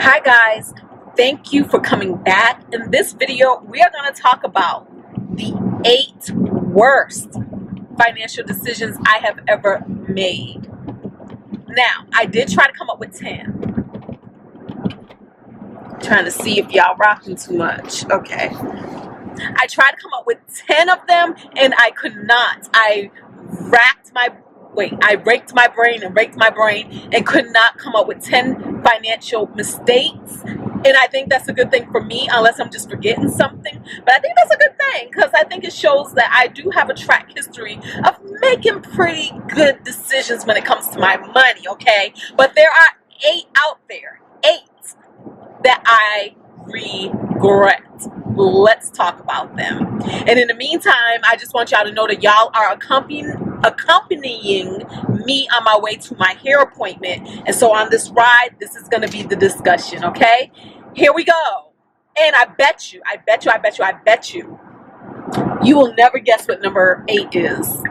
Hi guys, thank you for coming back. In this video, we are going to talk about the 8 worst financial decisions I have ever made. Now, I did try to come up with 10. Trying to see if y'all rocking too much. Okay. I tried to come up with 10 of them and I could not. I raked my brain and could not come up with 10 financial mistakes. And I think that's a good thing for me, unless I'm just forgetting something. But I think that's a good thing because I think it shows that I do have a track history of making pretty good decisions when it comes to my money, okay? But there are 8 out there, 8 that I regret. Let's talk about them. And in the meantime, I just want y'all to know that y'all are accompanying me on my way to my hair appointment. And so on this ride, this is going to be the discussion, okay? Here we go. And I bet you, you will never guess what number 8 is.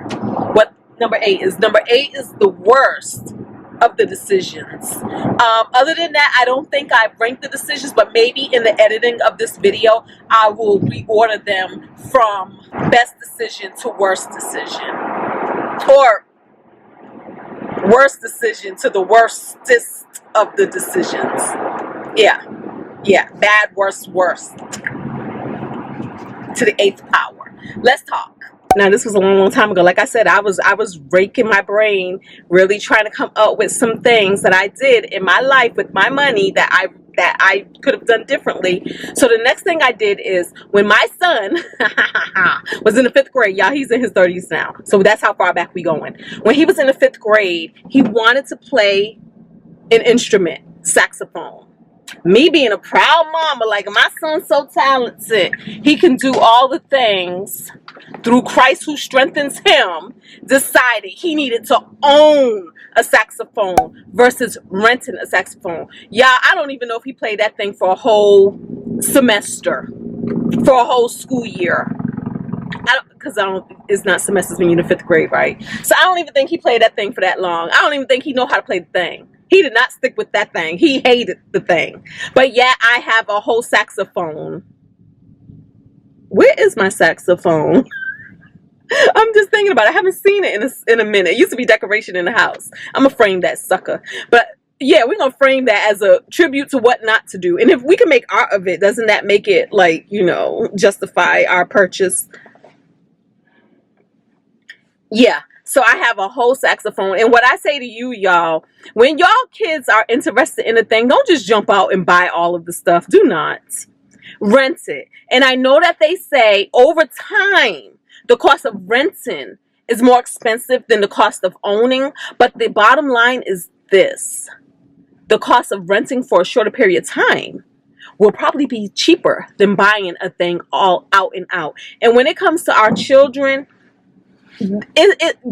What number 8 is. Number 8 is the worst of the decisions. Other than that, I don't think I've ranked the decisions, but maybe in the editing of this video, I will reorder them from best decision to worst decision. Or worst decision to the worstest of the decisions. Yeah, bad, worst to the 8th power. Let's talk. Now, this was a long time ago. Like I said, I was raking my brain, really trying to come up with some things that I did in my life with my money that I could have done differently. So the next thing I did is when my son was in the 5th grade, y'all, he's in his 30s now. So that's how far back we going. When he was in the 5th grade, he wanted to play an instrument, saxophone. Me being a proud mama, like, my son's so talented, he can do all the things through Christ who strengthens him, decided he needed to own a saxophone versus renting a saxophone. Y'all, I don't even know if he played that thing for a whole semester, for a whole school year. It's not semesters when you're in the 5th grade, right? So I don't even think he played that thing for that long. I don't even think he know how to play the thing. He did not stick with that thing. He hated the thing. But yeah, I have a whole saxophone. Where is my saxophone? I'm just thinking about it. I haven't seen it in a minute. It used to be decoration in the house. I'm going to frame that sucker. But yeah, we're going to frame that as a tribute to what not to do. And if we can make art of it, doesn't that make it, like, you know, justify our purchase? Yeah. So I have a whole saxophone. And what I say to you, y'all, when y'all kids are interested in a thing, don't just jump out and buy all of the stuff. Do not. Rent it. And I know that they say over time, the cost of renting is more expensive than the cost of owning. But the bottom line is this. The cost of renting for a shorter period of time will probably be cheaper than buying a thing all out and out. And when it comes to our children,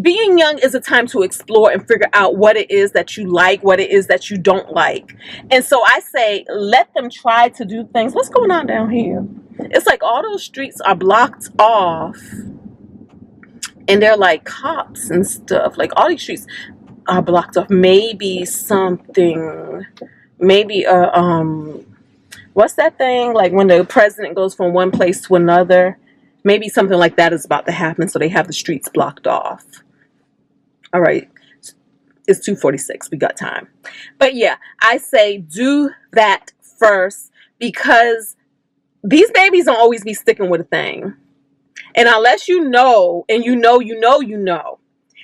being young is a time to explore and figure out what it is that you like, what it is that you don't like. And so I say, let them try to do things. What's going on down here? It's like all those streets are blocked off and they're like cops and stuff. Like all these streets are blocked off. Maybe what's that thing? Like when the president goes from one place to another. Maybe something like that is about to happen, so they have the streets blocked off. All right. It's 2:46. We got time. But yeah, I say do that first because these babies don't always be sticking with a thing. And unless you know, and you know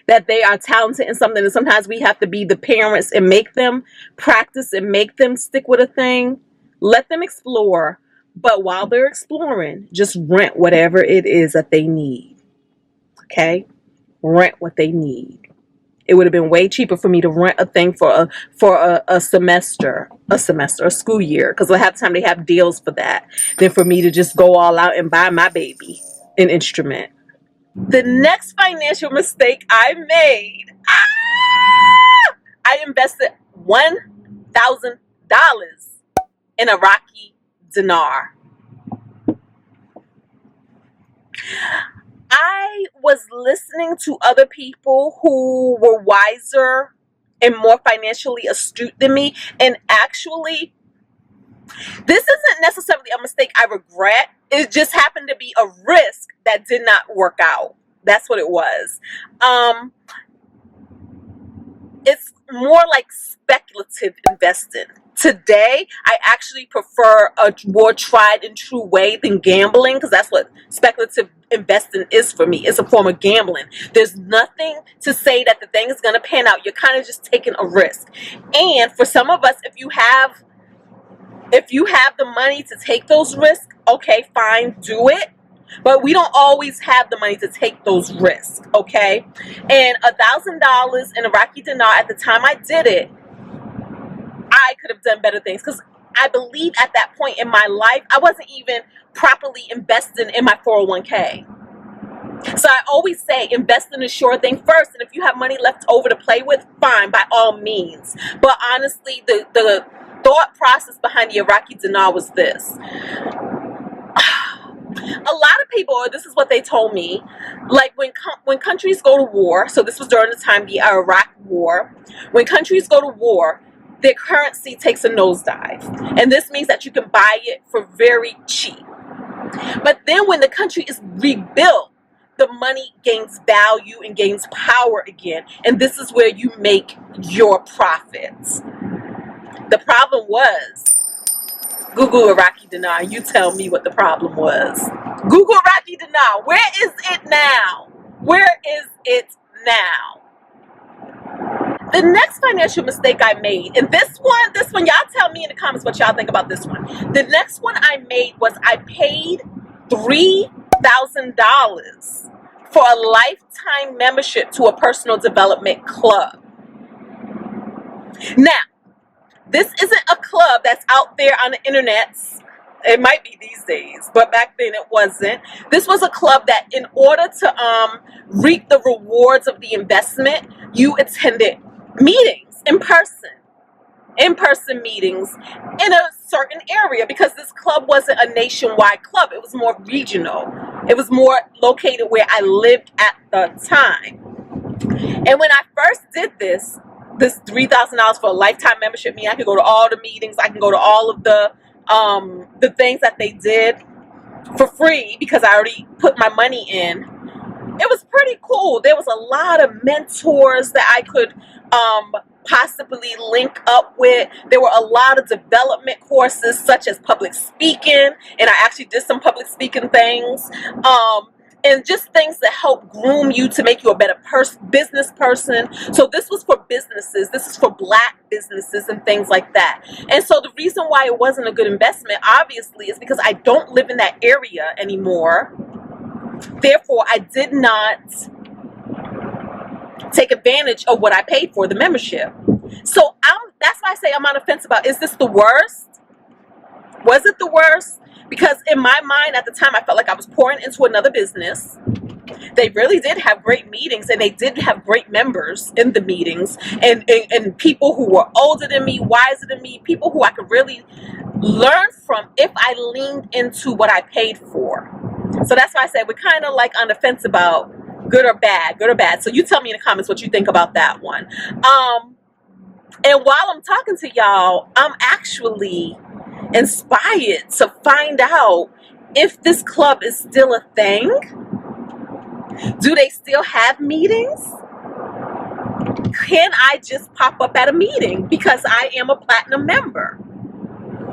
that they are talented in something, and sometimes we have to be the parents and make them practice and make them stick with a thing, let them explore. But while they're exploring, just rent whatever it is that they need. Okay? Rent what they need. It would have been way cheaper for me to rent a thing for a school year. Because half the time they have deals for that. Than for me to just go all out and buy my baby an instrument. The next financial mistake I made. I invested $1,000 in Iraqi dinar. I was listening to other people who were wiser and more financially astute than me, and actually This isn't necessarily a mistake I regret. It just happened to be a risk that did not work out. That's what it was. It's more like speculative investing. Today, I actually prefer a more tried and true way than gambling, because that's what speculative investing is for me. It's a form of gambling. There's nothing to say that the thing is going to pan out. You're kind of just taking a risk. And for some of us, if you have the money to take those risks, okay, fine, do it. But we don't always have the money to take those risks, okay? And $1,000 in Iraqi dinar, at the time I did it, I could have done better things, because I believe at that point in my life, I wasn't even properly investing in my 401k. So I always say invest in a sure thing first. And if you have money left over to play with, fine, by all means. But honestly, the thought process behind the Iraqi dinar was this. A lot of people, this is what they told me, like when countries go to war, so this was during the time of the Iraq war, when countries go to war, their currency takes a nosedive. And this means that you can buy it for very cheap. But then when the country is rebuilt, the money gains value and gains power again. And this is where you make your profits. The problem was, Google Iraqi dinar. You tell me what the problem was. Google Iraqi dinar. Where is it now? Where is it now? The next financial mistake I made, and this one, y'all tell me in the comments what y'all think about this one. The next one I made was I paid $3,000 for a lifetime membership to a personal development club. Now, this isn't a club that's out there on the internet. It might be these days, but back then it wasn't. This was a club that in order to reap the rewards of the investment, you attended meetings in person meetings in a certain area, because this club wasn't a nationwide club. It was more regional. It was more located where I lived at the time. And when I first did this $3,000 for a lifetime membership, meaning I could go to all the meetings, I can go to all of the things that they did for free because I already put my money in. It was pretty cool. There was a lot of mentors that I could possibly link up with. There were a lot of development courses such as public speaking, and I actually did some public speaking things. And just things that help groom you to make you a better business person. So this was for businesses. This is for Black businesses and things like that. And so the reason why it wasn't a good investment, obviously, is because I don't live in that area anymore. Therefore, I did not take advantage of what I paid for, the membership. So that's why I say I'm on the fence about, is this the worst? Was it the worst? Because in my mind at the time, I felt like I was pouring into another business. They really did have great meetings, and they did have great members in the meetings, and people who were older than me, wiser than me, people who I could really learn from if I leaned into what I paid for. So that's why I said we're kind of like on the fence about good or bad. So you tell me in the comments what you think about that one. And while I'm talking to y'all, I'm actually inspired to find out if this club is still a thing. Do they still have meetings? Can I just pop up at a meeting because I am a platinum member?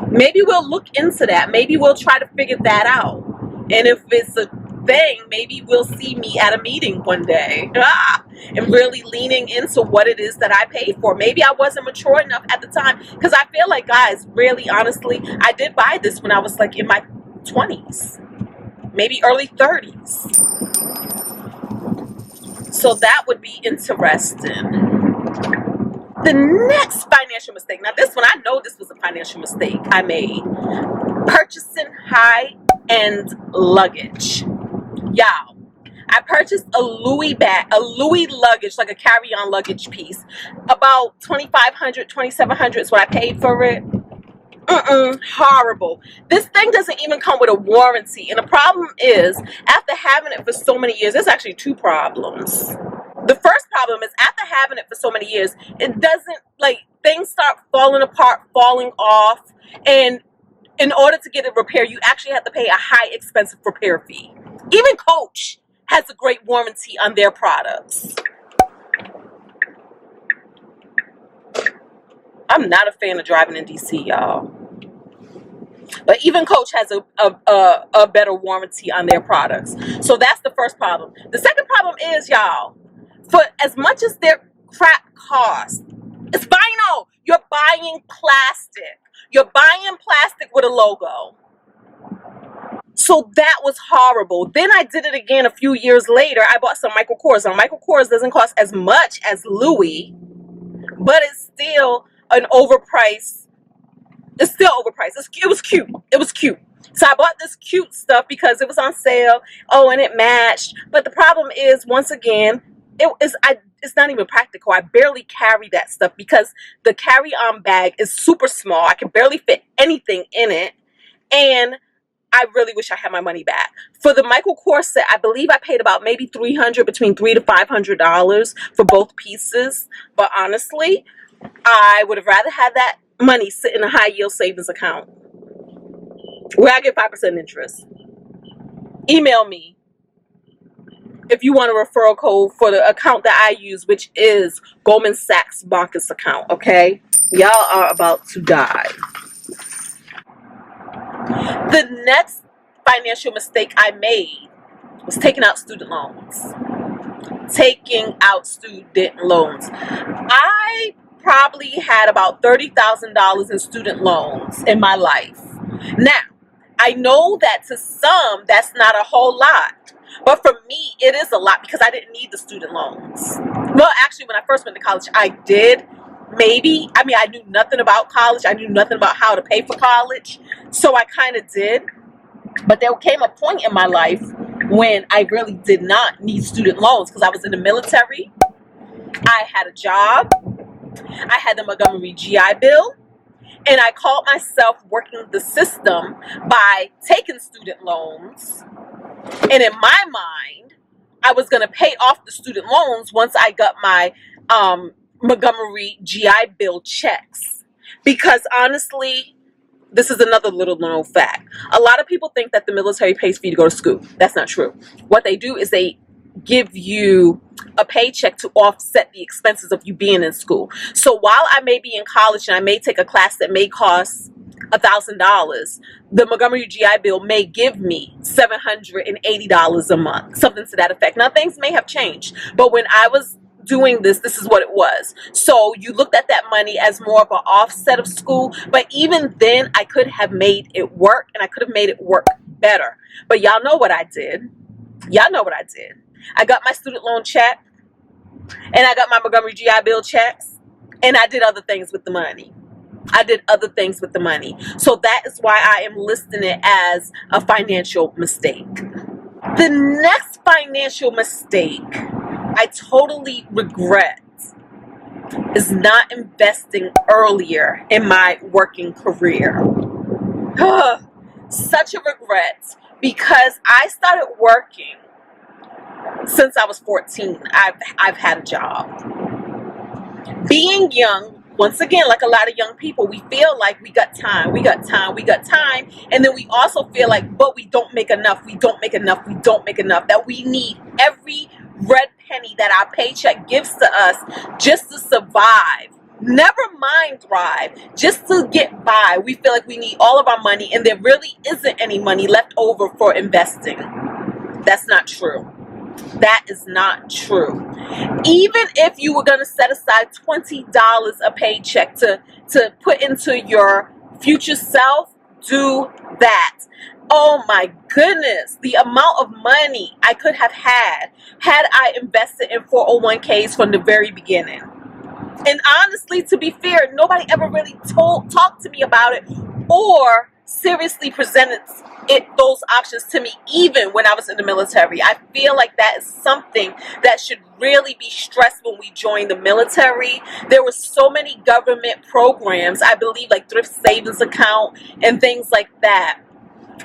Maybe we'll look into that. Maybe we'll try to figure that out. And if it's a thing, maybe we'll see me at a meeting one day and really leaning into what it is that I paid for. Maybe I wasn't mature enough at the time, because I feel like, guys, really honestly, I did buy this when I was like in my 20s, maybe early 30s. So that would be interesting. The next financial mistake, now this one, I know this was a financial mistake I made. Purchasing high-end luggage. Y'all, I purchased a Louis luggage, like a carry-on luggage piece. About $2,500, $2,700 is what I paid for it. Horrible. This thing doesn't even come with a warranty. And the problem is, after having it for so many years, there's actually two problems. The first problem is, after having it for so many years, it doesn't, like, things start falling apart, falling off, and in order to get it repaired, you actually have to pay a high expensive repair fee. Even Coach has a great warranty on their products. I'm not a fan of driving in DC, y'all. But even Coach has a better warranty on their products. So that's the first problem. The second problem is, y'all, for as much as their crap costs, it's vinyl. You're buying plastic. You're buying plastic with a logo. So that was horrible. Then I did it again a few years later. I bought some Michael Kors. Now, Michael Kors doesn't cost as much as Louis, but it's still an overpriced. It's still overpriced. It was cute. It was cute. So I bought this cute stuff because it was on sale. Oh, and it matched. But the problem is, once again, it's not even practical. I barely carry that stuff because the carry-on bag is super small. I can barely fit anything in it. And I really wish I had my money back. For the Michael Kors set, I believe I paid about maybe between $300 to $500 for both pieces. But honestly, I would have rather had that money sit in a high yield savings account where I get 5% interest. Email me if you want a referral code for the account that I use, which is Goldman Sachs Marcus account. Okay, y'all are about to die. The next financial mistake I made was taking out student loans. I probably had about $30,000 in student loans in my life. Now, I know that to some, that's not a whole lot. But for me, it is a lot because I didn't need the student loans. Well, actually, when I first went to college, I did. Maybe. I mean, I knew nothing about college. I knew nothing about how to pay for college. So I kind of did. But there came a point in my life when I really did not need student loans because I was in the military. I had a job. I had the Montgomery GI Bill. And I called myself working the system by taking student loans. And in my mind, I was going to pay off the student loans once I got my Montgomery GI Bill checks. Because honestly, this is another little known fact. A lot of people think that the military pays for you to go to school. That's not true. What they do is they give you a paycheck to offset the expenses of you being in school. So while I may be in college and I may take a class that may cost $1,000, the Montgomery GI Bill may give me $780 a month, something to that effect. Now things may have changed, but when I was doing this is what it was. So you looked at that money as more of an offset of school, but even then I could have made it work, and I could have made it work better. But y'all know what I did. I got my student loan check, and I got my Montgomery GI Bill checks, and I did other things with the money. So that is why I am listing it as a financial mistake. The next financial mistake I totally regret is not investing earlier in my working career. Such a regret, because I started working since I was 14. I've had a job. Being young, once again, like a lot of young people, we feel like we got time, and then we also feel like, but we don't make enough, that we need every red penny that our paycheck gives to us just to survive. Never mind thrive, just to get by. We feel like we need all of our money, and there really isn't any money left over for investing. That's not true. That is not true. Even if you were going to set aside $20 a paycheck to put into your future self, do that. Oh my goodness, the amount of money I could have had I invested in 401ks from the very beginning. And honestly, to be fair, nobody ever really talked to me about it or seriously presented those options to me, even when I was in the military. I feel like that is something that should really be stressed when we join the military. There were so many government programs, I believe, like thrift savings account and things like that.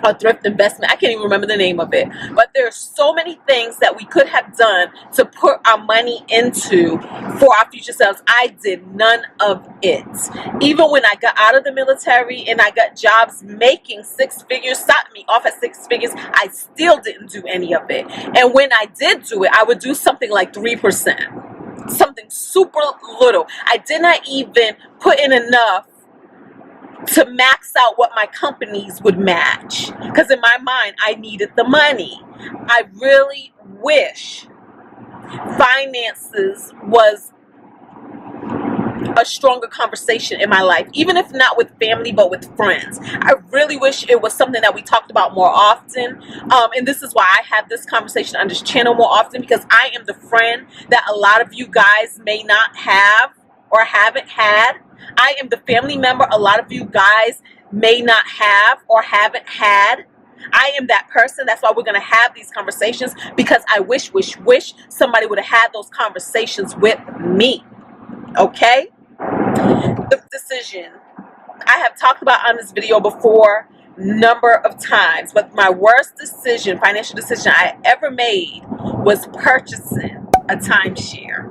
a thrift investment. I can't even remember the name of it. But there's so many things that we could have done to put our money into for our future selves. I did none of it. Even when I got out of the military and I got jobs making six figures, stopped me off at six figures, I still didn't do any of it. And when I did do it, I would do something like 3%. Something super little. I did not even put in enough to max out what my companies would match, because in my mind I needed the money. I really wish finances was a stronger conversation in my life, even if not with family but with friends. I really wish it was something that we talked about more often, and this is why I have this conversation on this channel more often, because I am the friend that a lot of you guys may not have or haven't had. I am the family member a lot of you guys may not have or haven't had. I am that person. That's why we're going to have these conversations, because I wish somebody would have had those conversations with me. Okay? The decision I have talked about on this video before number of times, but my worst decision, financial decision I ever made was purchasing a timeshare.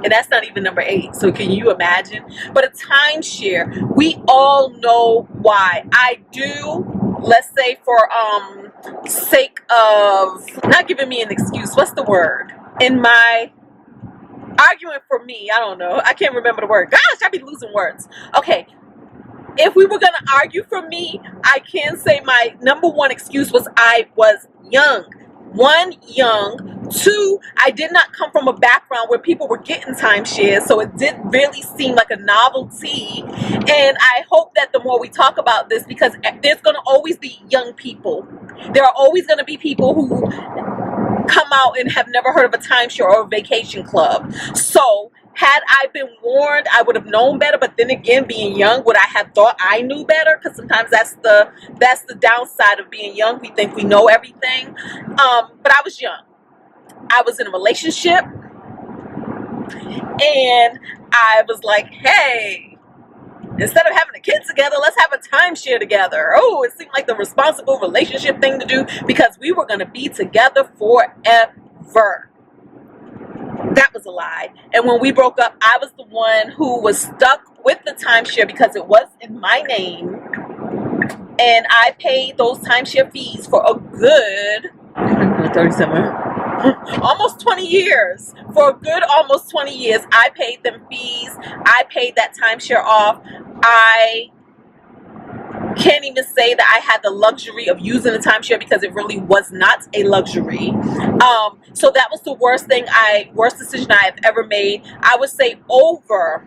And that's not even number 8. So can you imagine? But a timeshare, we all know why. I do, let's say for sake of not giving me an excuse, what's the word? In my argument for me, I don't know. I can't remember the word. Gosh, I be losing words. Okay. If we were going to argue for me, I can say my number one excuse was I was young. 1, young. 2, I did not come from a background where people were getting timeshares, so it did really seem like a novelty. And I hope that the more we talk about this, because there's going to always be young people. There are always going to be people who come out and have never heard of a timeshare or a vacation club. So had I been warned, I would have known better. But then again, being young, would I have thought I knew better? Because sometimes that's the downside of being young. We think we know everything. But I was young. I was in a relationship, and I was like, hey, instead of having a kid together, let's have a timeshare together. Oh, it seemed like the responsible relationship thing to do, because we were going to be together forever. That was a lie. And when we broke up, I was the one who was stuck with the timeshare because it was in my name. And I paid those timeshare fees for a good 37, almost 20 years. For a good almost 20 years, I paid them fees. I paid that timeshare off. I can't even say that I had the luxury of using the timeshare, because it really was not a luxury. So that was the worst decision I have ever made. I would say over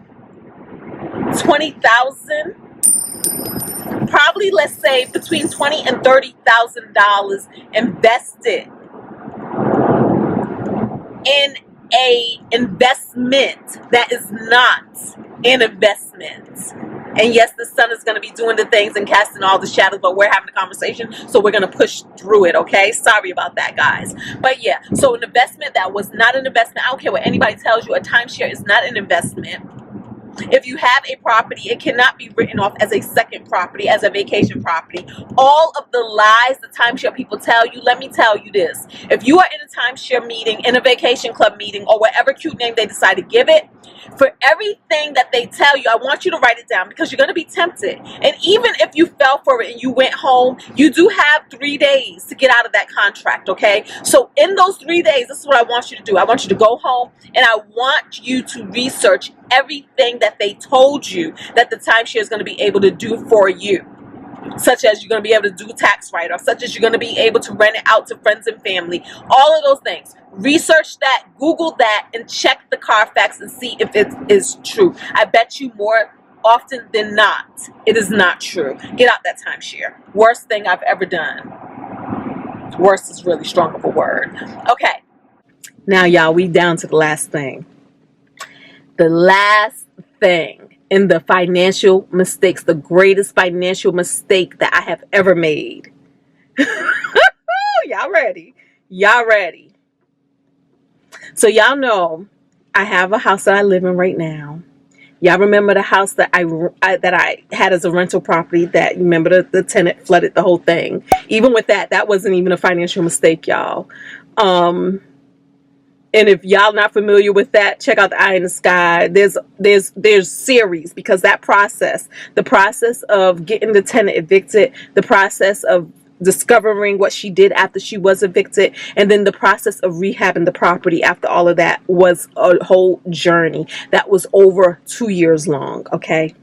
$20,000, probably, let's say between $20,000 and $30,000 invested in a investment that is not an investment. And yes, the sun is going to be doing the things and casting all the shadows, but we're having a conversation, so we're going to push through it, okay? Sorry about that, guys. But yeah, so an investment that was not an investment. I don't care what anybody tells you, a timeshare is not an investment. If you have a property, it cannot be written off as a second property, as a vacation property. All of the lies the timeshare people tell you, let me tell you this. If you are in a timeshare meeting, in a vacation club meeting, or whatever cute name they decide to give it, for everything that they tell you, I want you to write it down, because you're going to be tempted. And even if you fell for it and you went home, you do have 3 days to get out of that contract, okay? So in those 3 days, this is what I want you to do. I want you to go home, and I want you to research everything that they told you that the timeshare is going to be able to do for you, such as you're going to be able to do tax write-off, such as you're going to be able to rent it out to friends and family, all of those things. Research that, Google that, and check the Carfax and see if it is true. I bet you more often than not, it is not true. Get out that timeshare. Worst thing I've ever done. Worst is really strong of a word. Okay. Now, y'all, we down to the last thing. The last thing in the financial mistakes, the greatest financial mistake that I have ever made. Y'all ready? Y'all ready? So y'all know I have a house that I live in right now. Y'all remember the house that I had as a rental property, that, you remember the tenant flooded the whole thing. Even with that, that wasn't even a financial mistake, y'all. And if y'all not familiar with that, check out the Eye in the Sky. There's series, because that process, the process of getting the tenant evicted, the process of discovering what she did after she was evicted, and then the process of rehabbing the property after all of that, was a whole journey that was over 2 years long. Okay,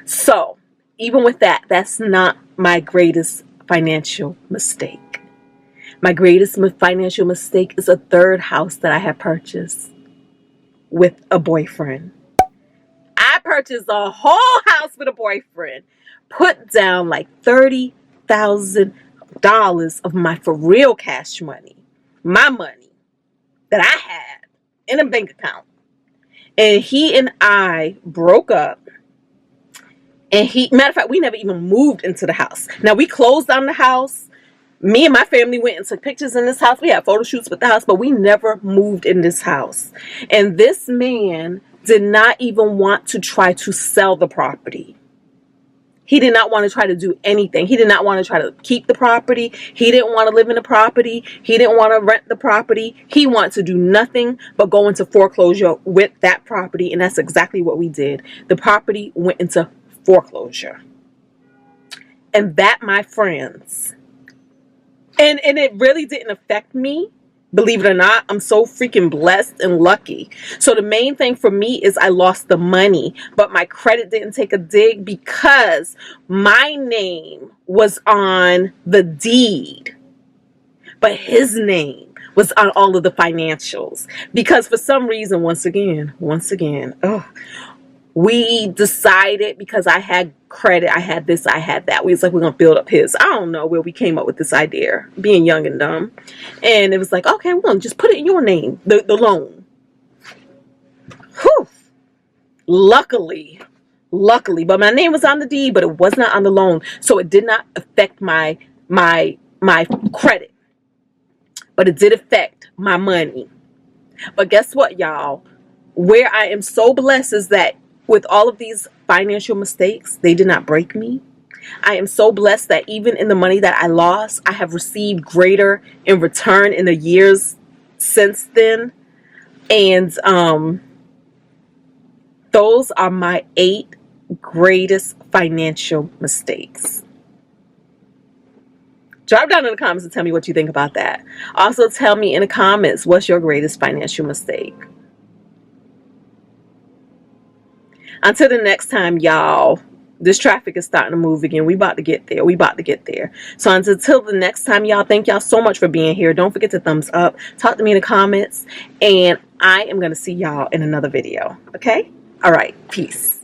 so even with that, that's not my greatest financial mistake. My greatest financial mistake is a third house that I had purchased with a boyfriend. I purchased a whole house with a boyfriend, put down like $30,000 of my for real cash money, my money that I had in a bank account. And he and I broke up. And matter of fact, we never even moved into the house. Now, we closed on the house. Me and my family went and took pictures in this house. We had photo shoots with the house, but we never moved in this house. And this man did not even want to try to sell the property. He did not want to try to do anything. He did not want to try to keep the property. He didn't want to live in the property. He didn't want to rent the property. He wanted to do nothing but go into foreclosure with that property. And that's exactly what we did. The property went into foreclosure. And that, my friends, and it really didn't affect me. Believe it or not, I'm so freaking blessed and lucky. So the main thing for me is I lost the money, but my credit didn't take a dig because my name was on the deed, but his name was on all of the financials. Because for some reason, once again, we decided, because I had credit, I had this, I had that. We was like, we're going to build up his. I don't know where we came up with this idea, being young and dumb. And it was like, okay, we're going to just put it in your name, the loan. Whew. Luckily, but my name was on the deed, but it was not on the loan. So it did not affect my credit, but it did affect my money. But guess what, y'all? Where I am so blessed is that with all of these financial mistakes, they did not break me. I am so blessed that even in the money that I lost, I have received greater in return in the years since then. And those are my 8 greatest financial mistakes. Drop down in the comments and tell me what you think about that. Also, tell me in the comments, what's your greatest financial mistake? Until the next time, y'all, this traffic is starting to move again. We about to get there. So until the next time, y'all, thank y'all so much for being here. Don't forget to thumbs up. Talk to me in the comments. And I am going to see y'all in another video. Okay? All right. Peace.